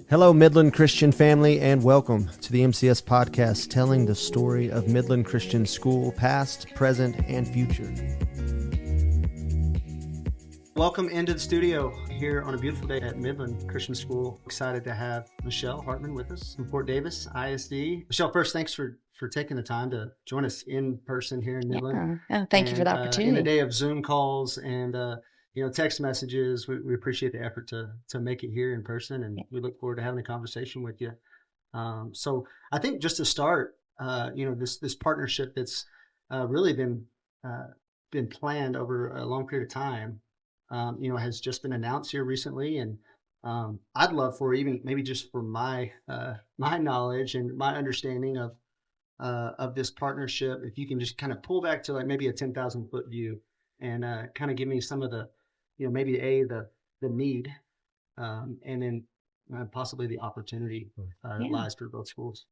Hello, Midland Christian family, and welcome to the MCS podcast telling the story of Midland Christian School, past, present, and future. Welcome into the studio here on a beautiful day at Midland Christian School. Excited to have Michelle Hartman with us from Fort Davis, ISD. Michelle, first, thanks for taking the time to join us in person here in Midland. Yeah. Oh, thank you for the opportunity. In a day of Zoom calls and text messages, we appreciate the effort to make it here in person, and we look forward to having a conversation with you. So I think just to start, this partnership that's really been planned over a long period of time, has just been announced here recently, and I'd love for even maybe just for my knowledge and my understanding of this partnership, if you can just kind of pull back to like maybe a 10,000-foot view and kind of give me some of the, maybe the need, and then possibly the opportunity that lies for both schools.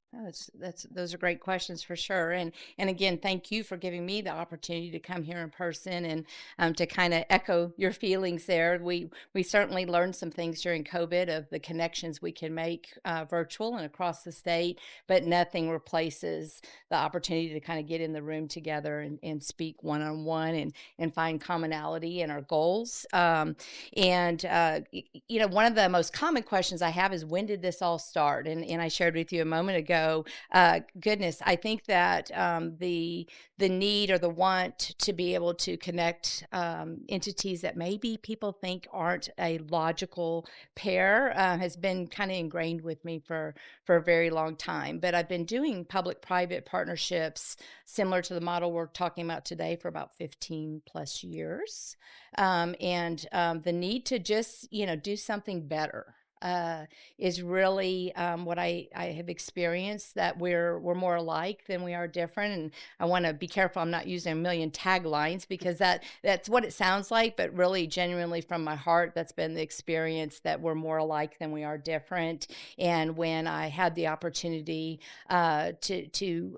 Those are great questions for sure. And again, thank you for giving me the opportunity to come here in person and to kind of echo your feelings there. We certainly learned some things during COVID of the connections we can make virtual and across the state, but nothing replaces the opportunity to kind of get in the room together and speak one-on-one and find commonality in our goals. One of the most common questions I have is, when did this all start? And I shared with you a moment ago, goodness, I think that the need or the want to be able to connect entities that maybe people think aren't a logical pair has been kind of ingrained with me for a very long time. But I've been doing public-private partnerships similar to the model we're talking about today for about 15 plus years. The need to just, do something better is really what I have experienced, that we're more alike than we are different. And I want to be careful I'm not using a million taglines, because that's what it sounds like, but really genuinely from my heart, that's been the experience, that we're more alike than we are different. And when I had the opportunity to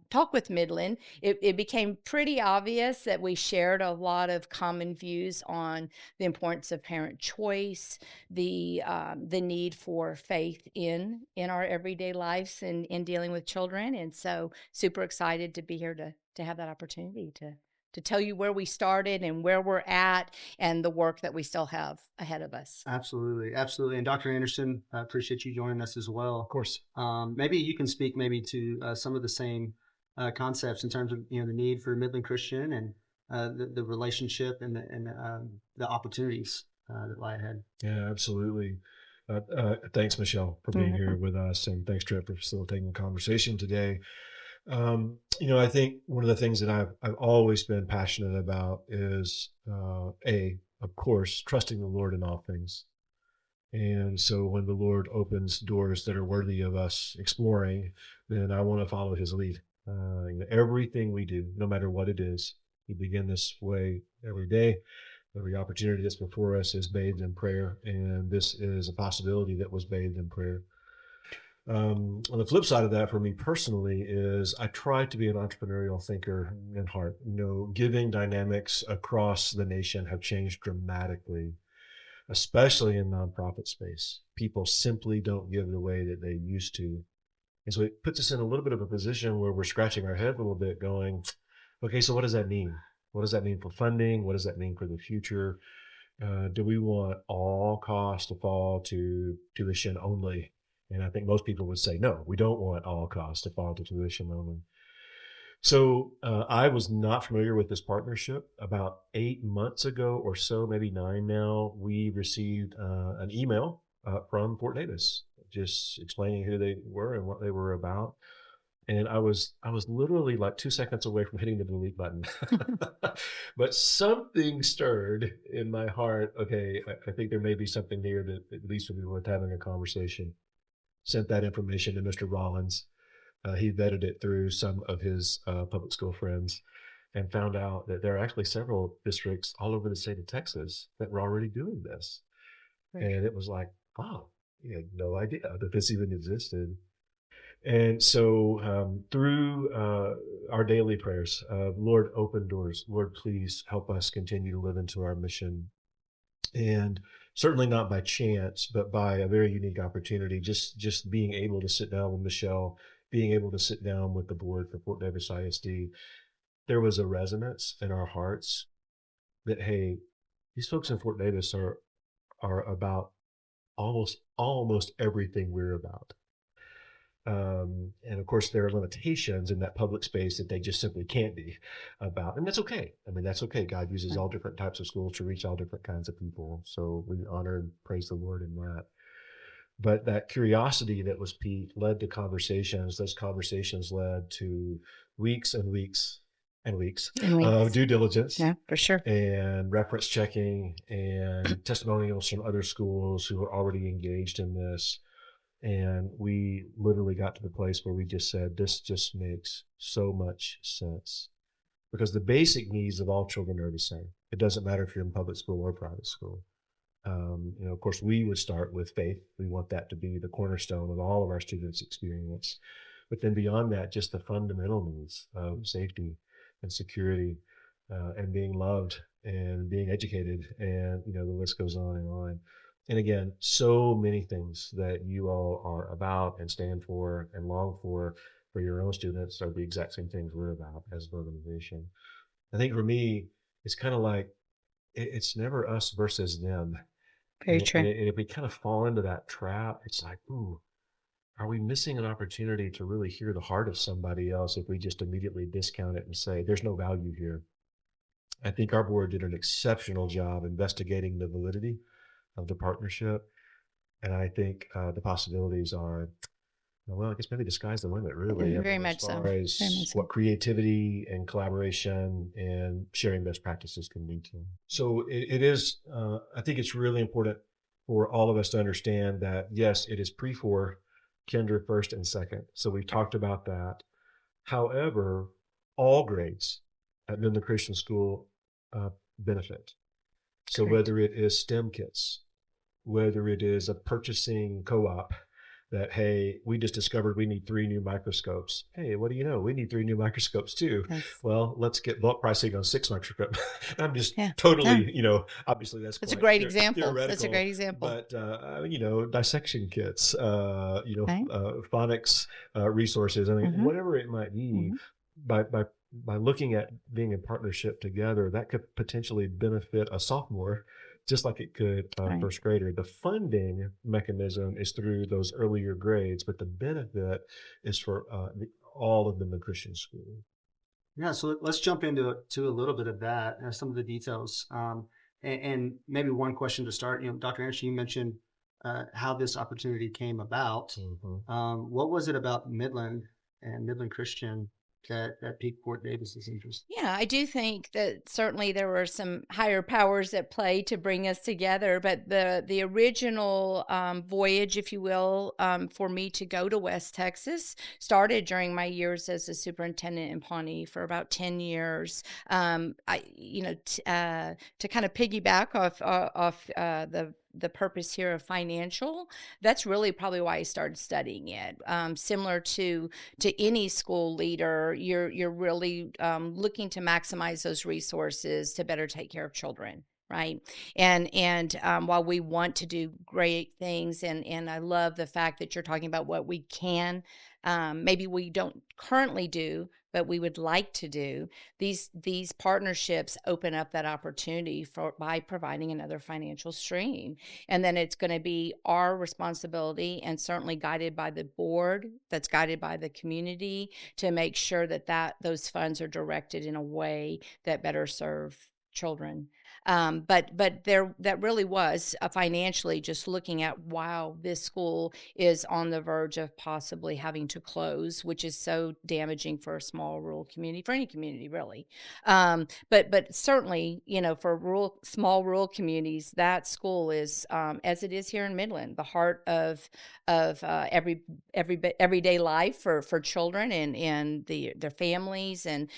talk with Midland, it became pretty obvious that we shared a lot of common views on the importance of parent choice, the need for faith in our everyday lives and in dealing with children. And so super excited to be here to have that opportunity to tell you where we started and where we're at and the work that we still have ahead of us. Absolutely. And Dr. Anderson, I appreciate you joining us as well. Of course. Maybe you can speak maybe to some of the same concepts in terms of the need for Midland Christian and the relationship and the opportunities that lie ahead. Yeah, absolutely. Thanks, Michelle, for being here with us, and thanks, Trip, for facilitating the conversation today. I think one of the things that I've always been passionate about is, of course, trusting the Lord in all things. And so when the Lord opens doors that are worthy of us exploring, then I want to follow his lead. Everything we do, no matter what it is, we begin this way every day. Every opportunity that's before us is bathed in prayer, and this is a possibility that was bathed in prayer. On the flip side of that, for me personally, is I try to be an entrepreneurial thinker in heart. Giving dynamics across the nation have changed dramatically, especially in nonprofit space. People simply don't give the way that they used to. And so it puts us in a little bit of a position where we're scratching our head a little bit going, okay, so what does that mean? What does that mean for funding? What does that mean for the future? Do we want all costs to fall to tuition only? And I think most people would say, no, we don't want all costs to fall to tuition only. So I was not familiar with this partnership. About 8 months ago or so, maybe 9 now, we received an email from Fort Davis, just explaining who they were and what they were about. And I was literally like 2 seconds away from hitting the delete button. But something stirred in my heart. Okay, I think there may be something here that at least would be worth having a conversation. Sent that information to Mr. Rollins. He vetted it through some of his public school friends and found out that there are actually several districts all over the state of Texas that were already doing this. Right. And it was like, wow, you had no idea that this even existed. And so through our daily prayers, Lord, open doors. Lord, please help us continue to live into our mission. And certainly not by chance, but by a very unique opportunity. Just being able to sit down with Michelle, being able to sit down with the board for Fort Davis ISD, there was a resonance in our hearts that, hey, these folks in Fort Davis are about almost everything we're about. And of course, there are limitations in that public space that they just simply can't be about. And that's okay. I mean, that's okay. God uses all different types of schools to reach all different kinds of people. So we honor and praise the Lord in that. But that curiosity that was piqued led to conversations. Those conversations led to weeks and weeks and weeks of due diligence. Yeah, for sure. And reference checking and testimonials from other schools who are already engaged in this. And we literally got to the place where we just said, this just makes so much sense. Because the basic needs of all children are the same. It doesn't matter if you're in public school or private school. Of course, we would start with faith. We want that to be the cornerstone of all of our students' experience. But then beyond that, just the fundamental needs of safety and security and being loved and being educated. And, the list goes on and on. And again, so many things that you all are about and stand for and long for your own students are the exact same things we're about as an organization. I think for me, it's kind of like, it's never us versus them. Very true. And if we kind of fall into that trap, it's like, ooh, are we missing an opportunity to really hear the heart of somebody else if we just immediately discount it and say, there's no value here? I think our board did an exceptional job investigating the validity of the partnership. And I think the possibilities are, well, I guess maybe the sky's the limit, really. Very much so. As far as what creativity and collaboration and sharing best practices can lead to. So it is, I think it's really important for all of us to understand that, yes, it is pre-4, kinder first and second. So we've talked about that. However, all grades at Midland Christian School benefit. So whether it is STEM kits, whether it is a purchasing co-op that, hey, we just discovered we need 3 new microscopes. Hey, what do you know? We need 3 new microscopes too. Yes. Well, let's get bulk pricing on 6 microscopes. I'm just totally, obviously that's a great example. That's a great example. But, dissection kits, phonics resources, I mean, whatever it might be, by looking at being in partnership together, that could potentially benefit a sophomore just like it could a first grader. The funding mechanism is through those earlier grades, but the benefit is for all of them in Christian school. Yeah, so let's jump into a little bit of that, some of the details. And maybe one question to start. Dr. Anderson, you mentioned how this opportunity came about. What was it about Midland and Midland Christian that piqued Fort Davis's interest? Yeah, I do think that certainly there were some higher powers at play to bring us together, but the original voyage, if you will, for me to go to West Texas started during my years as a superintendent in Pawnee for about 10 years. To kind of piggyback off the purpose here of financial, that's really probably why I started studying it. Similar to any school leader, you're really looking to maximize those resources to better take care of children. Right. And while we want to do great things, and I love the fact that you're talking about what we can, maybe we don't currently do, but we would like to do, these partnerships open up that opportunity by providing another financial stream. And then it's going to be our responsibility, and certainly guided by the board, that's guided by the community, to make sure that those funds are directed in a way that better serve children. But that really was financially just looking at, wow, this school is on the verge of possibly having to close, which is so damaging for a small rural community, for any community really. But certainly, for small rural communities, that school is, as it is here in Midland, the heart of everyday life for children and their families, and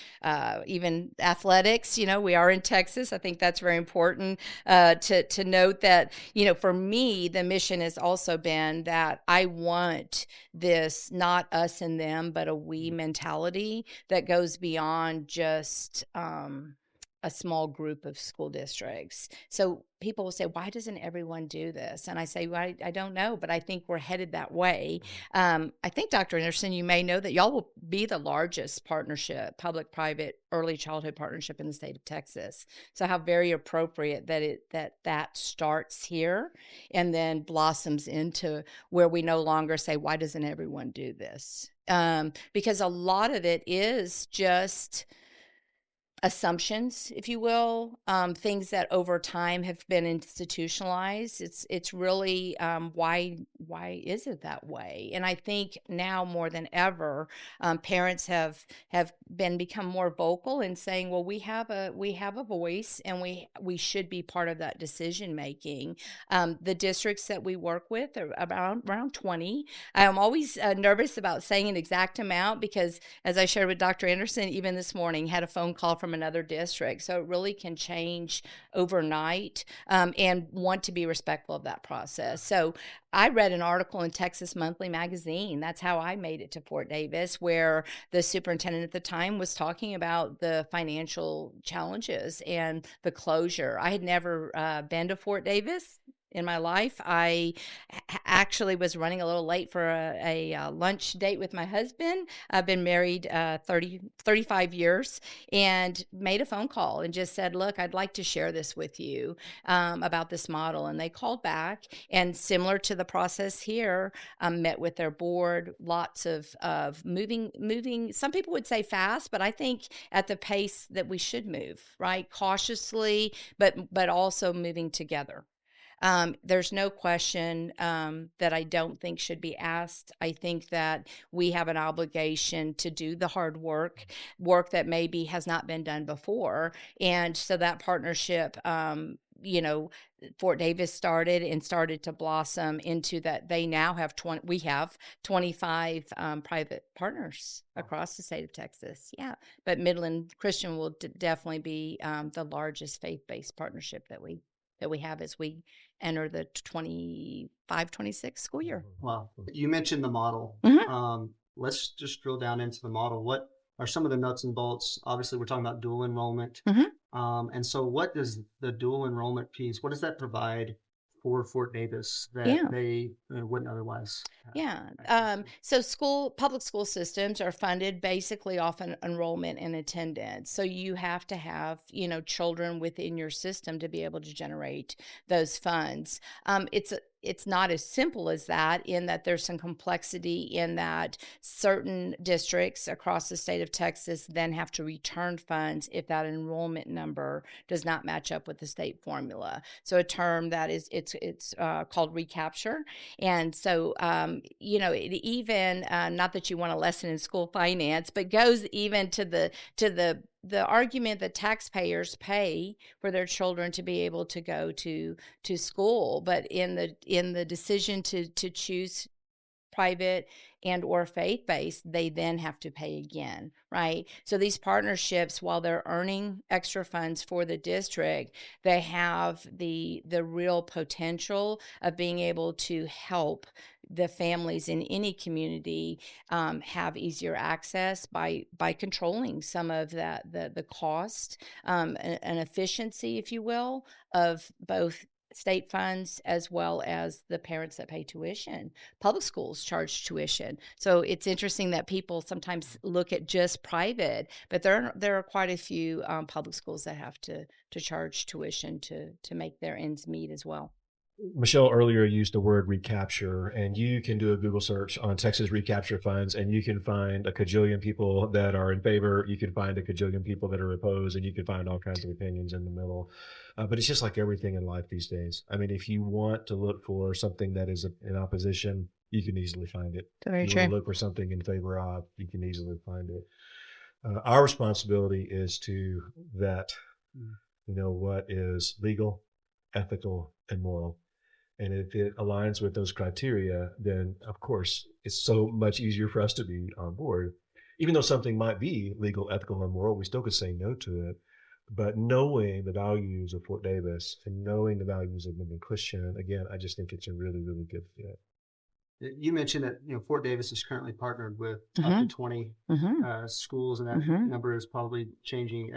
even athletics. We are in Texas. I think that's very important to note that, for me, the mission has also been that I want this not us and them, but a we mentality that goes beyond just a small group of school districts. So people will say, why doesn't everyone do this? And I say, well, I don't know, but I think we're headed that way. I think, Dr. Anderson, you may know that y'all will be the largest partnership, public-private early childhood partnership in the state of Texas. So how very appropriate that starts here and then blossoms into where we no longer say, why doesn't everyone do this? Because a lot of it is just assumptions, if you will, things that over time have been institutionalized. It's really why is it that way? And I think now more than ever, parents have become more vocal in saying, well, we have a voice, and we should be part of that decision making. The districts that we work with are around 20. I'm always nervous about saying an exact amount because, as I shared with Dr. Anderson, even this morning, had a phone call from another district. So it really can change overnight, and want to be respectful of that process. So I read an article in Texas Monthly Magazine. That's how I made it to Fort Davis, where the superintendent at the time was talking about the financial challenges and the closure. I had never been to Fort Davis in my life. I actually was running a little late for a lunch date with my husband. I've been married 35 years, and made a phone call and just said, look, I'd like to share this with you about this model. And they called back, and similar to the process here, met with their board, lots of moving. Some people would say fast, but I think at the pace that we should move, right? Cautiously, but also moving together. There's no question that I don't think should be asked. I think that we have an obligation to do the hard work that maybe has not been done before. And so that partnership, Fort Davis started to blossom into that. They now have we have 25 private partners across the state of Texas. Yeah. But Midland Christian will definitely be the largest faith-based partnership that we have as we enter the 25-26 school year. Wow. You mentioned the model. Mm-hmm. Let's just drill down into the model. What are some of the nuts and bolts? Obviously, we're talking about dual enrollment. Mm-hmm. And so what does the dual enrollment piece, what does that provide for Fort Davis that they wouldn't otherwise have? So public school systems are funded basically off an enrollment and attendance. So you have to have, children within your system to be able to generate those funds. It's not as simple as that, in that there's some complexity in that certain districts across the state of Texas then have to return funds if that enrollment number does not match up with the state formula. So a term that it's called recapture. And so, it even, not that you want a lesson in school finance, but goes even to the argument that taxpayers pay for their children to be able to go to school, but in the decision to choose private and or faith-based, they then have to pay again, right? So these partnerships, while they're earning extra funds for the district, they have the real potential of being able to help the families in any community have easier access by controlling some of the cost, an efficiency, if you will, of both state funds as well as the parents that pay tuition. Public schools charge tuition. So it's interesting that people sometimes look at just private, but there are quite a few public schools that have to charge tuition to make their ends meet as well. Michelle earlier used the word recapture, and you can do a Google search on Texas recapture funds, and you can find a cajillion people that are in favor. You can find a cajillion people that are opposed, and you can find all kinds of opinions in the middle. But it's just like everything in life these days. I mean, if you want to look for something that is in opposition, you can easily find it. Very if you true. want to look for something in favor of, you can easily find it. Our responsibility is to vet, what is legal, ethical, and moral. And if it aligns with those criteria, then of course it's so much easier for us to be on board. Even though something might be legal, ethical, and moral, we still could say no to it. But knowing the values of Fort Davis and knowing the values of Midland Christian, again, I just think it's a really, really good fit. You mentioned that Fort Davis is currently partnered with up to Mm-hmm. 20 Mm-hmm. schools, and that Mm-hmm. number is probably changing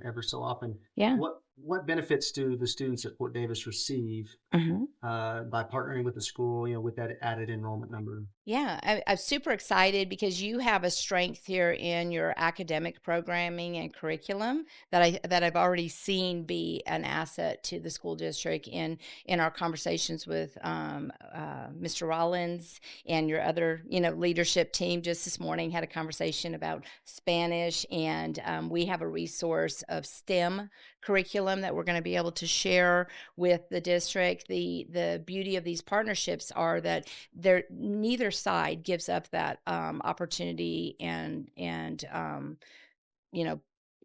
ever so often. Yeah. What benefits do the students at Fort Davis receive Mm-hmm. by partnering with the school? With that added enrollment number. Yeah, I'm super excited because you have a strength here in your academic programming and curriculum that I've already seen be an asset to the school district in our conversations with Mr. Rollins and your other leadership team. Just this morning had a conversation about Spanish, and we have a resource of STEM curriculum that we're going to be able to share with the district. The beauty of these partnerships are that neither side gives up that opportunity and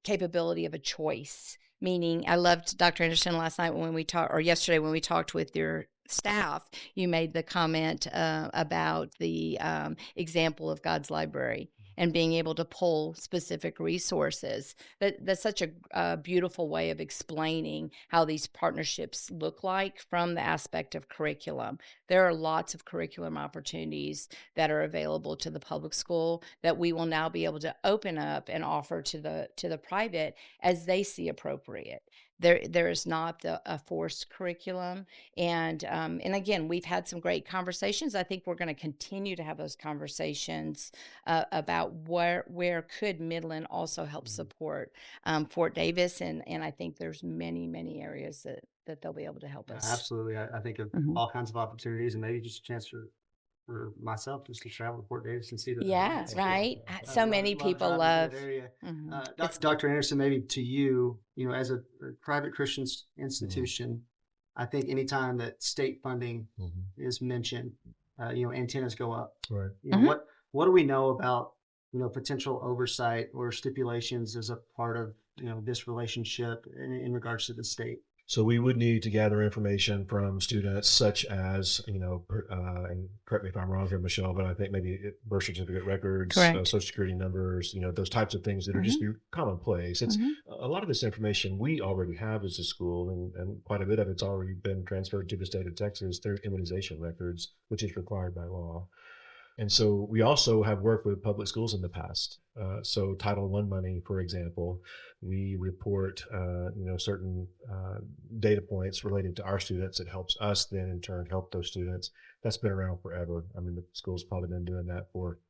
capability of a choice. Meaning, I loved Dr. Anderson last night when we talked, or yesterday when we talked with your staff. You made the comment about the example of God's library and being able to pull specific resources. That's such a beautiful way of explaining how these partnerships look like from the aspect of curriculum. There are lots of curriculum opportunities that are available to the public school that we will now be able to open up and offer to the private as they see appropriate. There is not a forced curriculum, and again, we've had some great conversations. I think we're going to continue to have those conversations about where could Midland also help support Fort Davis, and I think there's many areas that they'll be able to help us. Absolutely. I think of Mhm. all kinds of opportunities, and maybe just a chance for myself just to travel to Fort Davis and see the Yeah, landscape. right. I So many love people driving through love. that area. It's Dr. Anderson, maybe to you, as a private Christian Mhm. institution, I think anytime that state funding Mhm. is mentioned, antennas go up. Right. Mhm. What do we know about potential oversight or stipulations as a part of this relationship in regards to the state? So we would need to gather information from students such as, and correct me if I'm wrong here, Michelle, but I think maybe birth certificate records, correct. social security numbers, those types of things that are just be commonplace. It's a lot of this information we already have as a school, and quite a bit of it's already been transferred to the state of Texas. They're immunization records, which is required by law. And so we also have worked with public schools in the past. So Title I money, for example, we report, certain data points related to our students. It helps us then in turn help those students. That's been around forever. I mean, the school's probably been doing that for,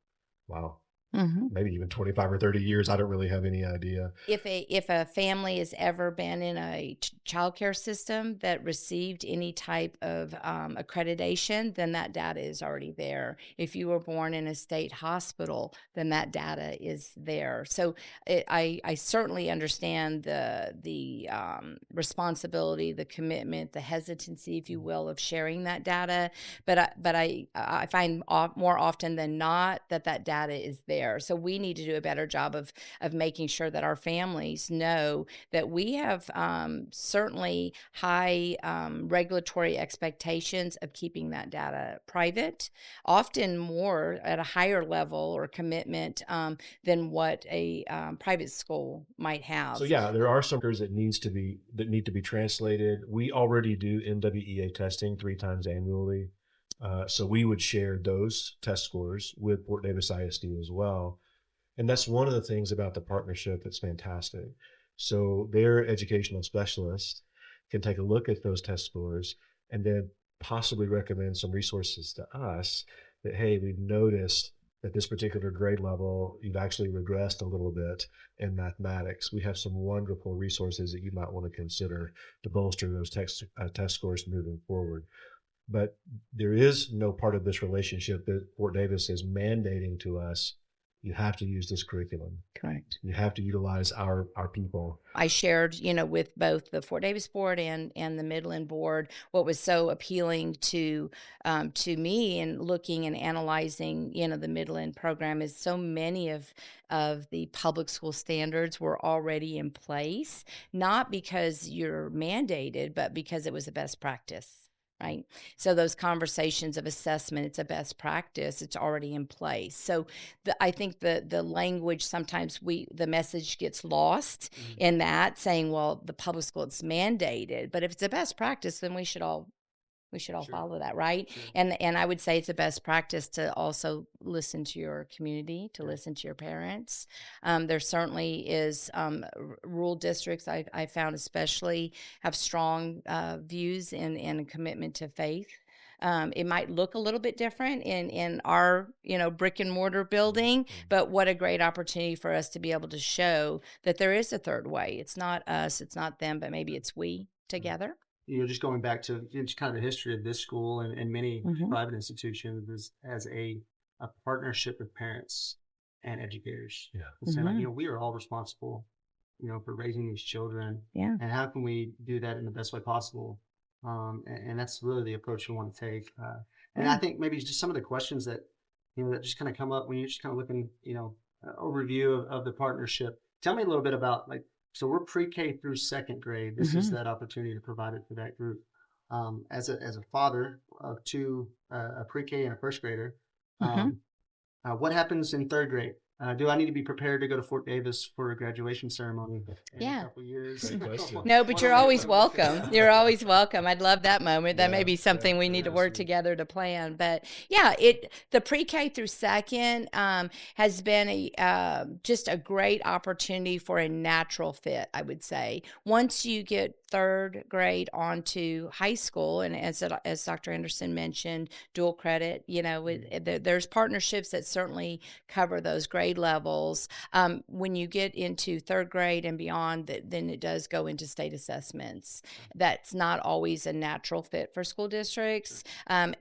wow, Mm-hmm. maybe even 25 or 30 years. I don't really have any idea. If a family has ever been in a child care system that received any type of accreditation, then that data is already there. If you were born in a state hospital, then that data is there. So I certainly understand the responsibility, the commitment, the hesitancy, if you will, of sharing that data. But I find more often than not that data is there. So we need to do a better job of making sure that our families know that we have certainly high regulatory expectations of keeping that data private, often more at a higher level or commitment than what a private school might have. So yeah, there are some records that need to be translated. We already do NWEA testing 3 times annually. So we would share those test scores with Fort Davis ISD as well. And that's one of the things about the partnership that's fantastic. So their educational specialist can take a look at those test scores and then possibly recommend some resources to us that, hey, we've noticed at this particular grade level, you've actually regressed a little bit in mathematics. We have some wonderful resources that you might want to consider to bolster those test scores moving forward. But there is no part of this relationship that Fort Davis is mandating to us. You have to use this curriculum. Correct. You have to utilize our people. I shared, with both the Fort Davis board and the Midland board, what was so appealing to me in looking and analyzing, the Midland program is so many of the public school standards were already in place, not because you're mandated, but because it was a best practice. Right. So those conversations of assessment, it's a best practice, it's already in place. So I think the language, sometimes the message gets lost in that saying, well, the public school, it's mandated, but if it's a best practice, then we should all we should all Sure. follow that, right? Sure. And I would say it's a best practice to also listen to your community, to Yeah. listen to your parents. There certainly is rural districts I found especially have strong views and a commitment to faith. It might look a little bit different in our brick and mortar building, but what a great opportunity for us to be able to show that there is a third way. It's not us, it's not them, but maybe it's we together. Just going back to just kind of the history of this school and many Mhm. private institutions is as a partnership with parents and educators. Yeah. And saying, like, Mhm. we are all responsible, for raising these children. Yeah. And how can we do that in the best way possible? And that's really the approach we want to take. And I Yeah. think maybe just some of the questions that, that just kind of come up when you're just kind of looking, overview of the partnership. Tell me a little bit about, like, so we're pre-K through second grade. This is Mhm. that opportunity to provide it for that group. As a father of two, a pre-K and a first grader, Mhm. what happens in third grade? Do I need to be prepared to go to Fort Davis for a graduation ceremony in a Yeah. couple years? Great question. No, but you're always welcome. You're always welcome. I'd love that moment. That may Yeah, be something we need to yeah, work sweet. together to plan. But yeah, the pre-K through second has been just a great opportunity for a natural fit, I would say. Once you get third grade onto high school, and as Dr. Anderson mentioned, dual credit, there's partnerships that certainly cover those grade levels. When you get into third grade and beyond, then it does go into state assessments. That's not always a natural fit for school districts and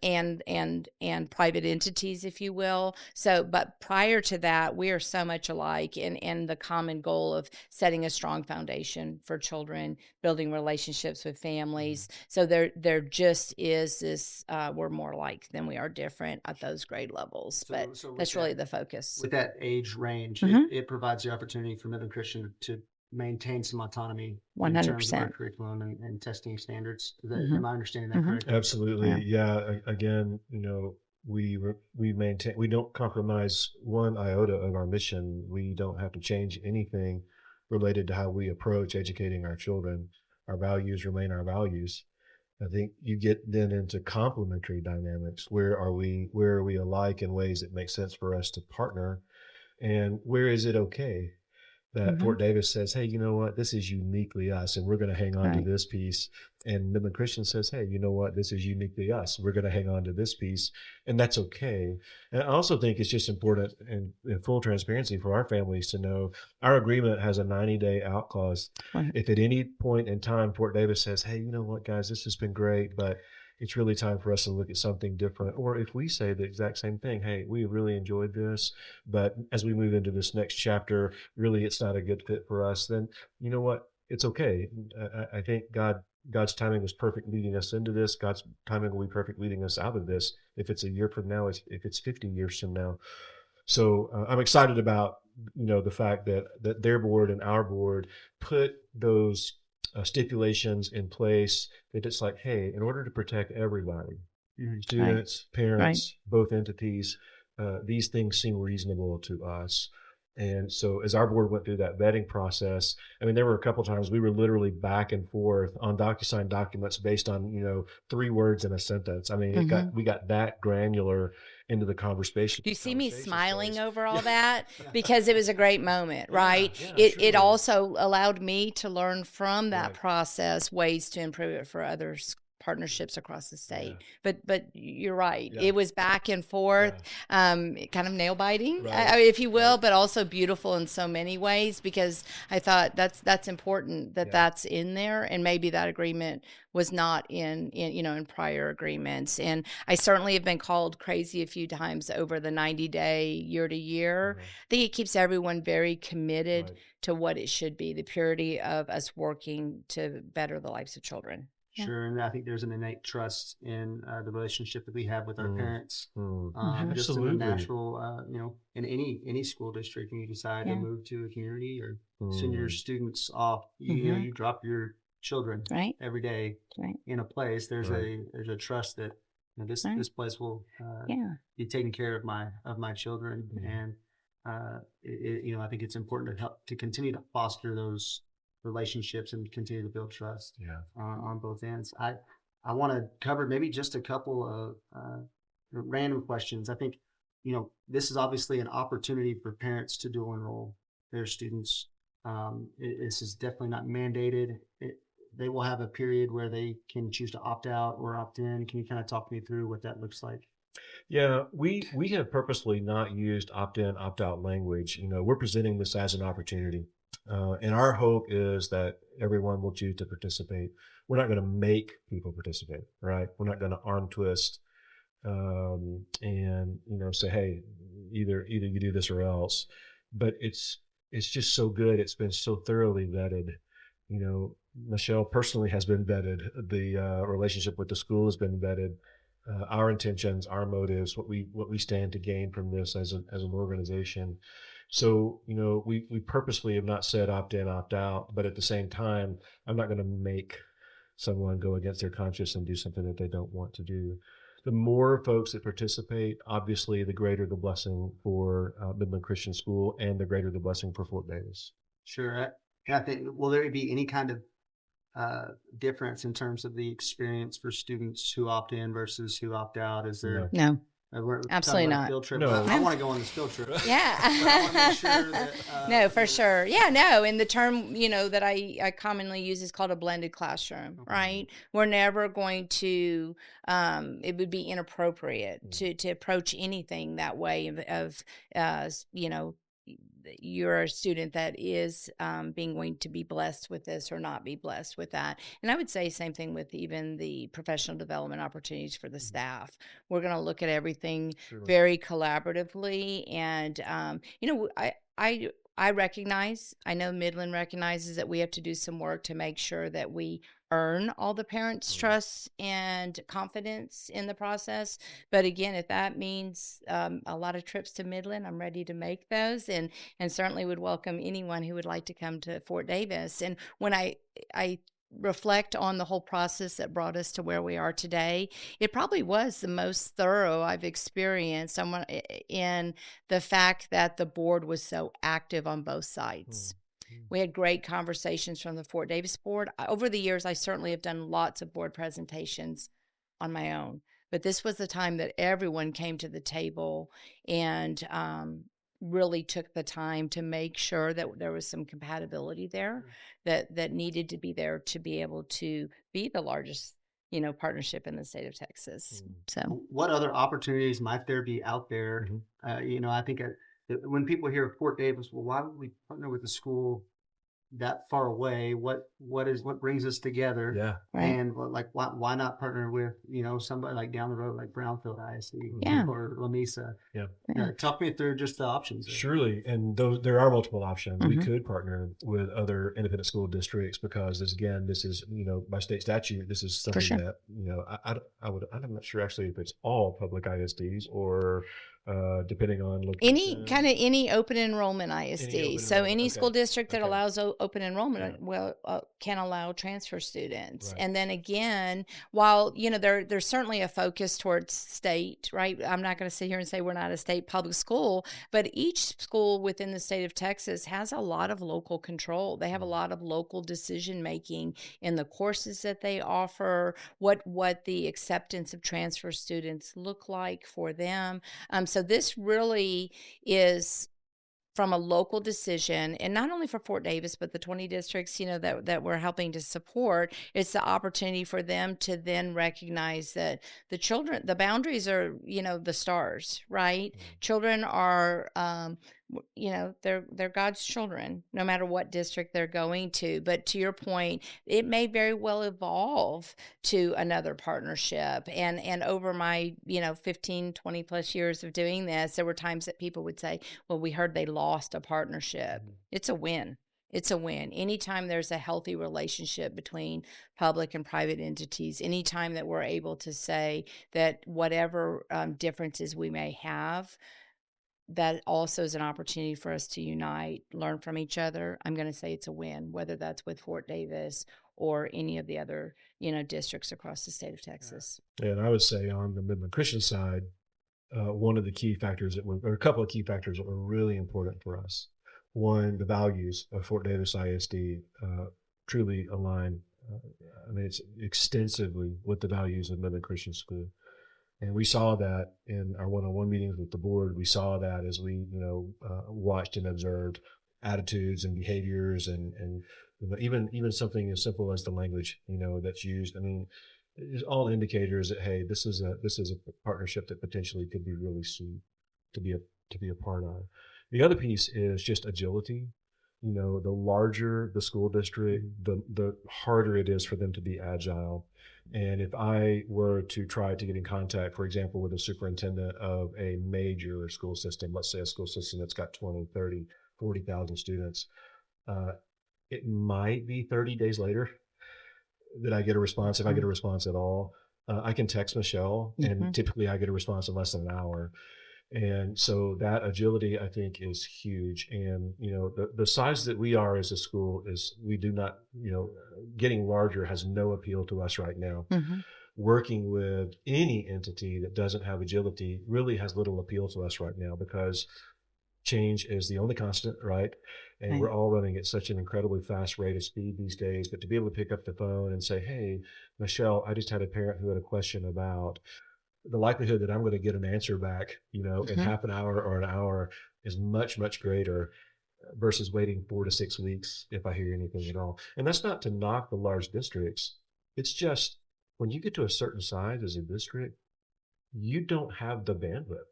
private entities, if you will. So, but prior to that, we are so much alike in the common goal of setting a strong foundation for children, building relationships with families. So there just is this. We're more alike than we are different at those grade levels. But So with that's really that, the focus. with that age range, Mhm. it provides the opportunity for Midland Christian to maintain some autonomy in terms of our 100%. curriculum and testing standards. Mhm. Am I understanding that Mhm. correctly? Absolutely. Yeah. Again, we maintain, we don't compromise one iota of our mission. We don't have to change anything related to how we approach educating our children. Our values remain our values. I think you get then into complementary dynamics. Where are we alike in ways that make sense for us to partner? And where is it okay that Mhm. Fort Davis says, hey, you know what, this is uniquely us, and we're going to hang on to Right. this piece. And Midland Christian says, hey, you know what, this is uniquely us. We're going to hang on to this piece, and that's okay. And I also think it's just important and in full transparency for our families to know our agreement has a 90-day out clause. Right. If at any point in time Fort Davis says, hey, you know what, guys, this has been great, but it's really time for us to look at something different. Or if we say the exact same thing, hey, we really enjoyed this, but as we move into this next chapter, really it's not a good fit for us, then you know what? It's okay. I think God's timing was perfect leading us into this. God's timing will be perfect leading us out of this. If it's a year from now, if it's 50 years from now. So I'm excited about the fact that their board and our board put those stipulations in place. That it's like, hey, in order to protect everybody, students, parents, both entities, these things seem reasonable to us. And so as our board went through that vetting process, I mean, there were a couple of times we were literally back and forth on DocuSign documents based on, 3 words in a sentence. I mean, we got that granular into the conversation. You see me smiling phase. over all that because it was a great moment, right? Yeah, It truly. also allowed me to learn from that Right. process ways to improve it for others partnerships across the state. But you're right. Yeah. It was back and forth, Yeah. kind of nail biting, Right. if you will, Right. but also beautiful in so many ways because I thought that's important that Yeah. that's in there, and maybe that agreement was not in prior agreements. And I certainly have been called crazy a few times over the 90-day year to year. I think it keeps everyone very committed Right. to what it should be, the purity of us working to better the lives of children. Yeah. Sure, and I think there's an innate trust in the relationship that we have with our parents. Just in the Absolutely. natural, in any school district, when you decide to move to a community or send your students off, you drop your children Right. every day Right. in a place. There's Right. a trust that this Right. this place will Yeah. be taking care of my children, and I think it's important to help to continue to foster those relationships and continue to build trust Yeah. on both ends. I want to cover maybe just a couple of random questions. I think, this is obviously an opportunity for parents to dual enroll their students. This is definitely not mandated. They will have a period where they can choose to opt out or opt in. Can you kind of talk me through what that looks like? Yeah, we have purposely not used opt-in, opt-out language. We're presenting this as an opportunity, and our hope is that everyone will choose to participate. We're not going to make people participate, right? We're not going to arm twist and say, hey, either you do this or else. But it's just so good. It's been so thoroughly vetted. Michelle personally has been vetted. The relationship with the school has been vetted. Our intentions, our motives, what we stand to gain from this as an organization. So we purposely have not said opt in, opt out, but at the same time, I'm not going to make someone go against their conscience and do something that they don't want to do. The more folks that participate, obviously, the greater the blessing for Midland Christian School and the greater the blessing for Fort Davis. Sure. I think, will there be any kind of difference in terms of the experience for students who opt in versus who opt out? Is there? No. We're absolutely not. Field trip. No. I want to go on this field trip. Yeah. I want to make sure that, no, for sure. Yeah, no. And the term, that I commonly use is called a blended classroom, Okay. right? We're never going to, it would be inappropriate to approach anything that way of you're a student that is going to be blessed with this or not be blessed with that. And I would say same thing with even the professional development opportunities for the staff. We're going to look at everything very collaboratively. And, I recognize, I know Midland recognizes that we have to do some work to make sure that we earn all the parents' trust and confidence in the process. But again, if that means a lot of trips to Midland, I'm ready to make those, and certainly would welcome anyone who would like to come to Fort Davis. And when I reflect on the whole process that brought us to where we are today, it probably was the most thorough I've experienced in the fact that the board was so active on both sides. We had great conversations from the Fort Davis board. Over the years, I certainly have done lots of board presentations on my own, but this was the time that everyone came to the table and really took the time to make sure that there was some compatibility there that needed to be there to be able to be the largest partnership in the state of Texas. So what other opportunities might there be out there? I think when people hear Fort Davis, well, why would we partner with the school that far away? What brings us together? Yeah. Right. And why not partner with somebody like down the road like Brownfield ISD or La Mesa? Yeah. Talk me through just the options there. Surely, and there are multiple options. We could partner with other independent school districts because this is by state statute, this is something that I'm not sure actually if it's all public ISDs or depending on location. Any open enrollment ISD. Any school district that allows open enrollment can allow transfer students. Right. And then again, while there's certainly a focus towards state, right? I'm not going to sit here and say we're not a state public school, but each school within the state of Texas has a lot of local control. They have a lot of local decision making in the courses that they offer, what the acceptance of transfer students look like for them. So this really is from a local decision, and not only for Fort Davis, but the 20 districts, that we're helping to support. It's the opportunity for them to then recognize that the boundaries are, the stars, right? Children are, they're God's children, no matter what district they're going to. But to your point, it may very well evolve to another partnership. And over my, 15, 20 plus years of doing this, there were times that people would say, well, we heard they lost a partnership. It's a win. It's a win. Anytime there's a healthy relationship between public and private entities, anytime that we're able to say that whatever differences we may have, that also is an opportunity for us to unite, learn from each other. I'm going to say it's a win, whether that's with Fort Davis or any of the other, districts across the state of Texas. Yeah, and I would say on the Midland Christian side, one of the key factors or a couple of key factors that were really important for us. One, the values of Fort Davis ISD truly align I mean, it's extensively with the values of Midland Christian School. And we saw that in our one-on-one meetings with the board. We saw that as we, watched and observed attitudes and behaviors, and even something as simple as the language, that's used. I mean, it's all indicators that, hey, this is a partnership that potentially could be really sweet to be a part of. The other piece is just agility. The larger the school district, the harder it is for them to be agile. And if I were to try to get in contact, for example, with a superintendent of a major school system, let's say a school system that's got 20, 30, 40,000 students, it might be 30 days later that I get a response, if I get a response at all. I can text Michelle, and typically I get a response in less than an hour. And so that agility, I think, is huge. And, the size that we are as a school is, we do not, getting larger has no appeal to us right now. Working with any entity that doesn't have agility really has little appeal to us right now, because change is the only constant, right? And we're all running at such an incredibly fast rate of speed these days. But to be able to pick up the phone and say, hey, Michelle, I just had a parent who had a question about the likelihood that I'm going to get an answer back, in half an hour or an hour, is much, much greater versus waiting 4 to 6 weeks if I hear anything at all. And that's not to knock the large districts. It's just when you get to a certain size as a district, you don't have the bandwidth,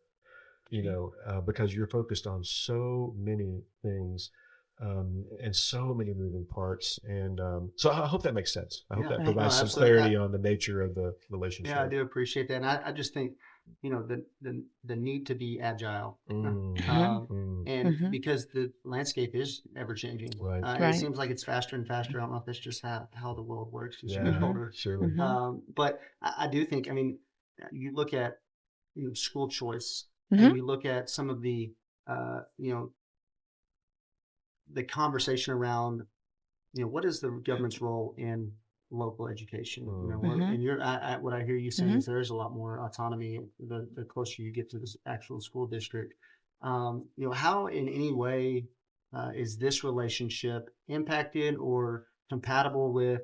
because you're focused on so many things. And so many moving parts. And so I hope that makes sense. I hope that provides some clarity on the nature of the relationship. Yeah, I do appreciate that. And I just think, the need to be agile. And because the landscape is ever changing. Right. It seems like it's faster and faster. I don't know if that's just how the world works as you get older. Surely. But I do think, you look at school choice, and you look at some of the the conversation around, what is the government's role in local education? And what I hear you saying is there is a lot more autonomy the closer you get to this actual school district. How in any way is this relationship impacted or compatible with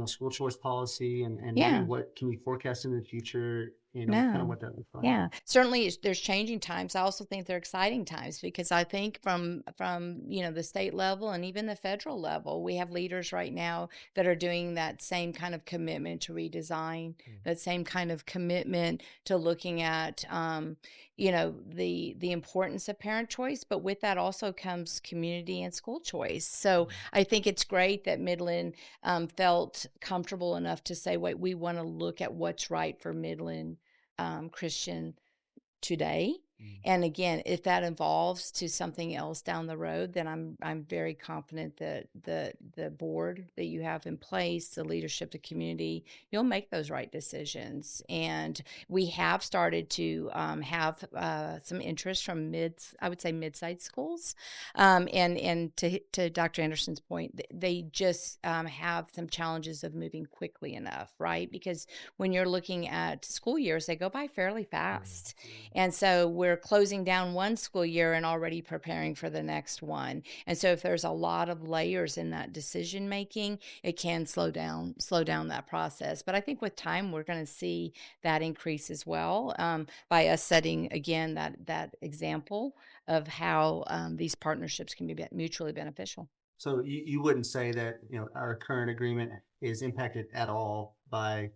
school choice policy, and what can we forecast in the future? Kind of what that looks like. Yeah, certainly there's changing times. I also think they're exciting times, because I think from the state level and even the federal level, we have leaders right now that are doing that same kind of commitment to redesign, that same kind of commitment to looking at the importance of parent choice, but with that also comes community and school choice. So I think it's great that Midland felt comfortable enough to say, wait, we want to look at what's right for Midland Christian today. And again, if that evolves to something else down the road, then I'm very confident that the board that you have in place, the leadership, the community, you'll make those right decisions. And we have started to have some interest from mid-sized schools. And to Dr. Anderson's point, they just have some challenges of moving quickly enough, right? Because when you're looking at school years, they go by fairly fast. And so we're closing down one school year and already preparing for the next one. And so if there's a lot of layers in that decision making, it can slow down that process. But I think with time, we're going to see that increase as well, by us setting, again, that example of how these partnerships can be mutually beneficial. So you wouldn't say that our current agreement is impacted at all by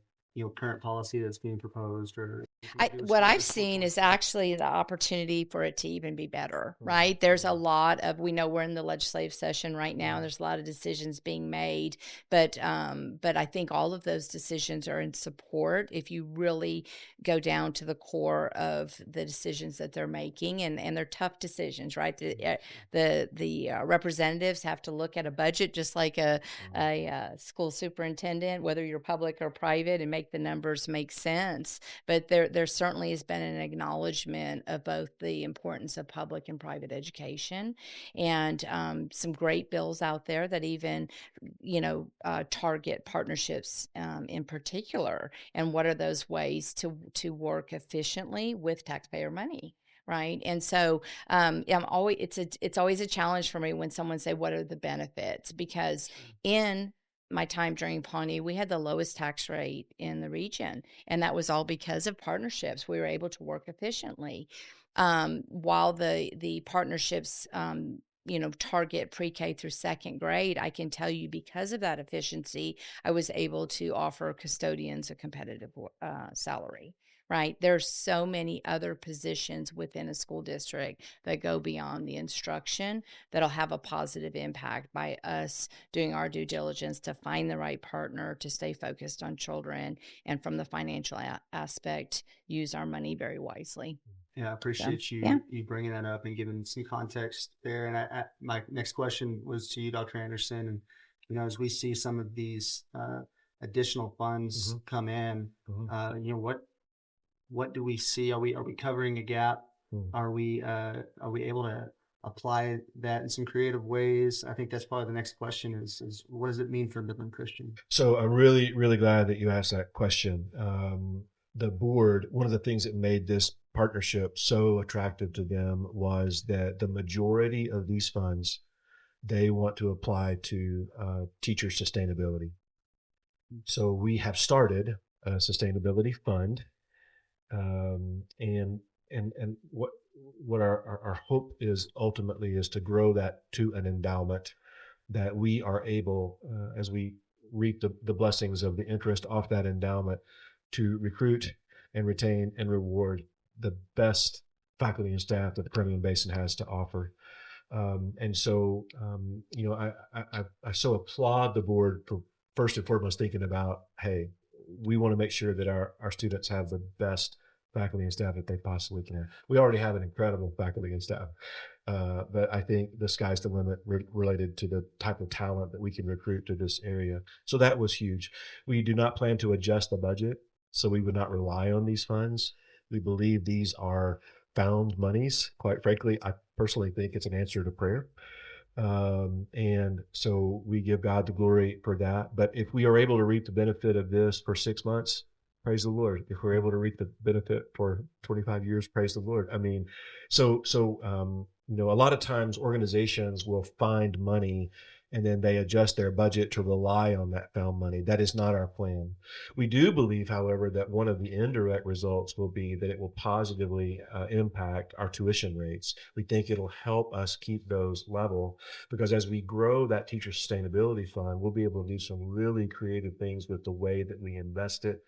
current policy that's being proposed, or what I've seen is actually the opportunity for it to even be better, right? There's a lot of, we know we're in the legislative session right now, and there's a lot of decisions being made, but I think all of those decisions are in support if you really go down to the core of the decisions that they're making, and they're tough decisions, right? The representatives have to look at a budget just like a school superintendent, whether you're public or private, and make the numbers make sense. But there certainly has been an acknowledgement of both the importance of public and private education, and some great bills out there that even target partnerships in particular, and what are those ways to work efficiently with taxpayer money. Right. And so it's always a challenge for me when someone say, what are the benefits? Because in my time during Pawnee, we had the lowest tax rate in the region, and that was all because of partnerships. We were able to work efficiently. While the partnerships, target pre-K through second grade, I can tell you because of that efficiency, I was able to offer custodians a competitive salary. Right. There's so many other positions within a school district that go beyond the instruction that'll have a positive impact by us doing our due diligence to find the right partner, to stay focused on children, and from the financial aspect, use our money very wisely. Yeah, I So, appreciate yeah. you bringing that up and giving some context there. And my next question was to you, Dr. Anderson. And as we see some of these additional funds come in, what do we see? Are we covering a gap? Are we able to apply that in some creative ways? I think that's probably the next question is what does it mean for Midland Christian? So I'm really, really glad that you asked that question. The board, one of the things that made this partnership so attractive to them was that the majority of these funds, they want to apply to teacher sustainability. So we have started a sustainability fund, and what our hope is ultimately is to grow that to an endowment that we are able, as we reap the blessings of the interest off that endowment, to recruit and retain and reward the best faculty and staff that the Permian Basin has to offer. And so, I so applaud the board for first and foremost thinking about, hey, we want to make sure that our students have the best faculty and staff that they possibly can. We already have an incredible faculty and staff, but I think the sky's the limit related to the type of talent that we can recruit to this area. So that was huge. We do not plan to adjust the budget, so we would not rely on these funds. We believe these are found monies. Quite frankly, I personally think it's an answer to prayer. And so we give God the glory for that. But if we are able to reap the benefit of this for 6 months, praise the Lord. If we're able to reap the benefit for 25 years, praise the Lord. I mean, a lot of times organizations will find money and then they adjust their budget to rely on that found money. That is not our plan. We do believe, however, that one of the indirect results will be that it will positively impact our tuition rates. We think it'll help us keep those level because as we grow that teacher sustainability fund, we'll be able to do some really creative things with the way that we invest it.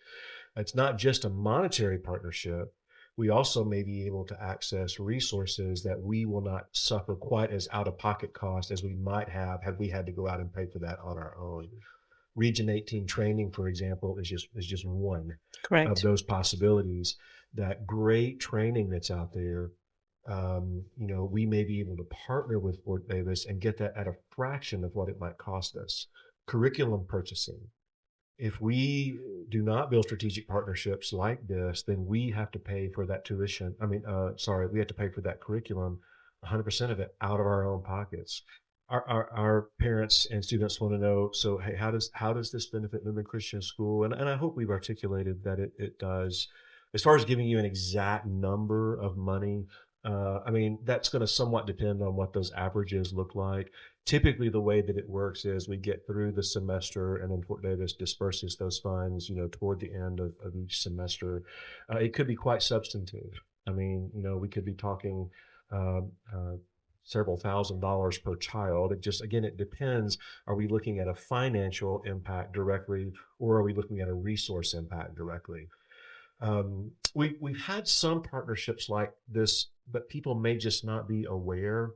It's not just a monetary partnership. We also may be able to access resources that we will not suffer quite as out-of-pocket cost as we might have had we had to go out and pay for that on our own. Region 18 training, for example, is just one of those possibilities. That great training that's out there, we may be able to partner with Fort Davis and get that at a fraction of what it might cost us. Curriculum purchasing. If we do not build strategic partnerships like this, then we have to pay for that tuition. We have to pay for that curriculum, 100% of it out of our own pockets. Our parents and students want to know, so, hey, how does this benefit Midland Christian School? And I hope we've articulated that it does. As far as giving you an exact number of money, that's going to somewhat depend on what those averages look like. Typically, the way that it works is we get through the semester and then Fort Davis disperses those funds, toward the end of each semester. It could be quite substantive. We could be talking several $1,000s per child. It depends. Are we looking at a financial impact directly or are we looking at a resource impact directly? We've had some partnerships like this, but people may just not be aware.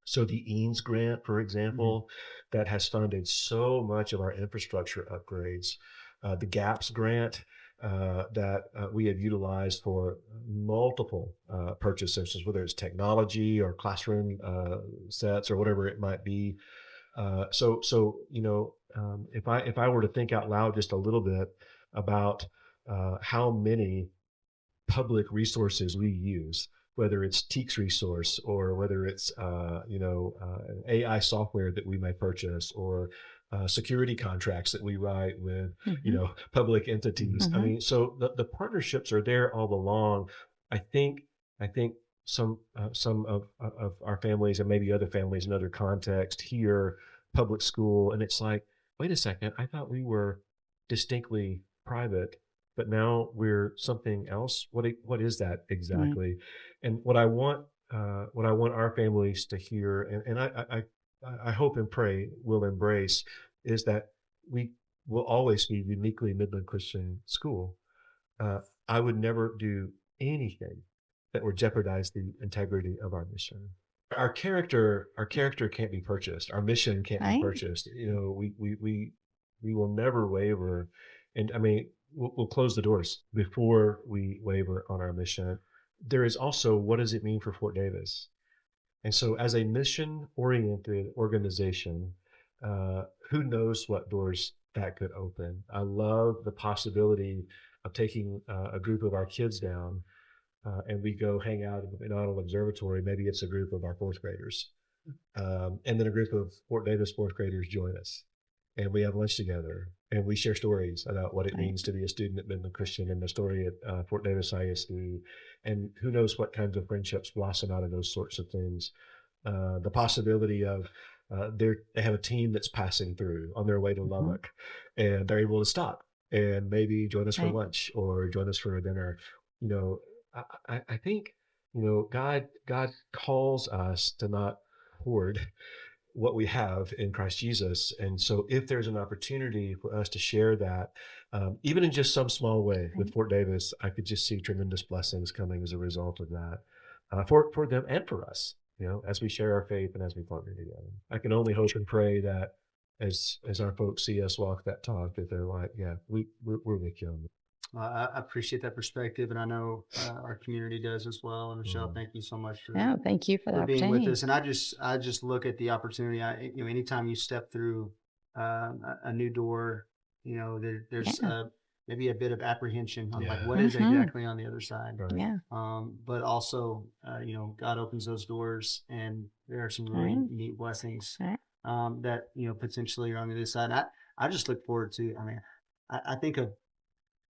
So the Eanes grant, for example, that has funded so much of our infrastructure upgrades, the GAPS grant that we have utilized for multiple purchases, whether it's technology or classroom sets or whatever it might be. If I were to think out loud just a little bit about how many public resources we use, whether it's TEAC's resource or whether it's AI software that we may purchase or security contracts that we write with public entities. So the partnerships are there all along. I think some of our families and maybe other families in other contexts hear public school and it's like, wait a second, I thought we were distinctly private, but now we're something else. What is that exactly? And what I want our families to hear, and I hope and pray will embrace, is that we will always be uniquely Midland Christian School. I would never do anything that would jeopardize the integrity of our mission. Our character can't be purchased. Our mission can't be purchased. You know, we will never waver. And I mean, we'll close the doors before we waver on our mission. There is also, what does it mean for Fort Davis? And so as a mission-oriented organization, who knows what doors that could open? I love the possibility of taking a group of our kids down and we go hang out in Arnold Observatory. Maybe it's a group of our fourth graders. And then a group of Fort Davis fourth graders join us. And we have lunch together. And we share stories about what it means to be a student at Midland Christian and the story at Fort Davis ISD. And who knows what kinds of friendships blossom out of those sorts of things. The possibility of they have a team that's passing through on their way to Lubbock, and they're able to stop and maybe join us for lunch or join us for a dinner. You know, I think, you know, God calls us to not hoard what we have in Christ Jesus. And so if there's an opportunity for us to share that, even in just some small way with Fort Davis, I could just see tremendous blessings coming as a result of that for them and for us, you know, as we share our faith and as we partner together. I can only hope and pray that as our folks see us walk that talk, that they're like, yeah, we're with you on that. I appreciate that perspective, and I know our community does as well. And Michelle, thank you so much for thank you for being with us. And I just look at the opportunity. You know, anytime you step through a new door, you know, there's maybe a bit of apprehension on like what is exactly on the other side. Right. But also, you know, God opens those doors, and there are some really neat blessings that, you know, potentially are on the other side. I just look forward to. I mean, I think of.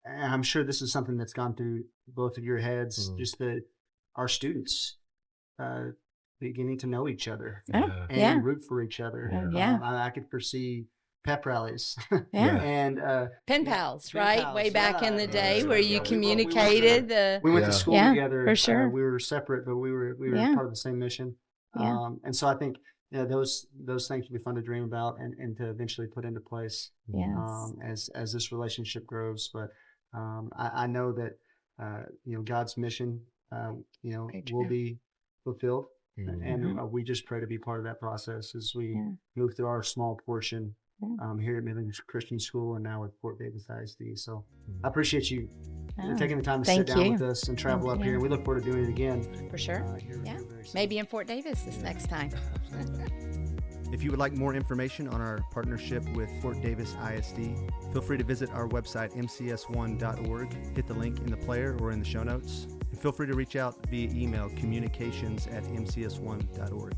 And I'm sure this is something that's gone through both of your heads, just that our students beginning to know each other and root for each other. I could foresee pep rallies and pen pals, pen pals, way back in the day where you we communicated. We went to school together. For sure. We were separate, but we were part of the same mission. And so I think, you know, those things would be fun to dream about and to eventually put into place as this relationship grows. But I know that, you know, God's mission, you know, will be fulfilled. And we just pray to be part of that process as we move through our small portion here at Midland Christian School and now with Fort Davis ISD. So I appreciate you taking the time to sit down with us and travel up here. And we look forward to doing it again. For sure. Maybe in Fort Davis this next time. If you would like more information on our partnership with Fort Davis ISD, feel free to visit our website, mcs1.org. Hit the link in the player or in the show notes. And feel free to reach out via email, communications@mcs1.org.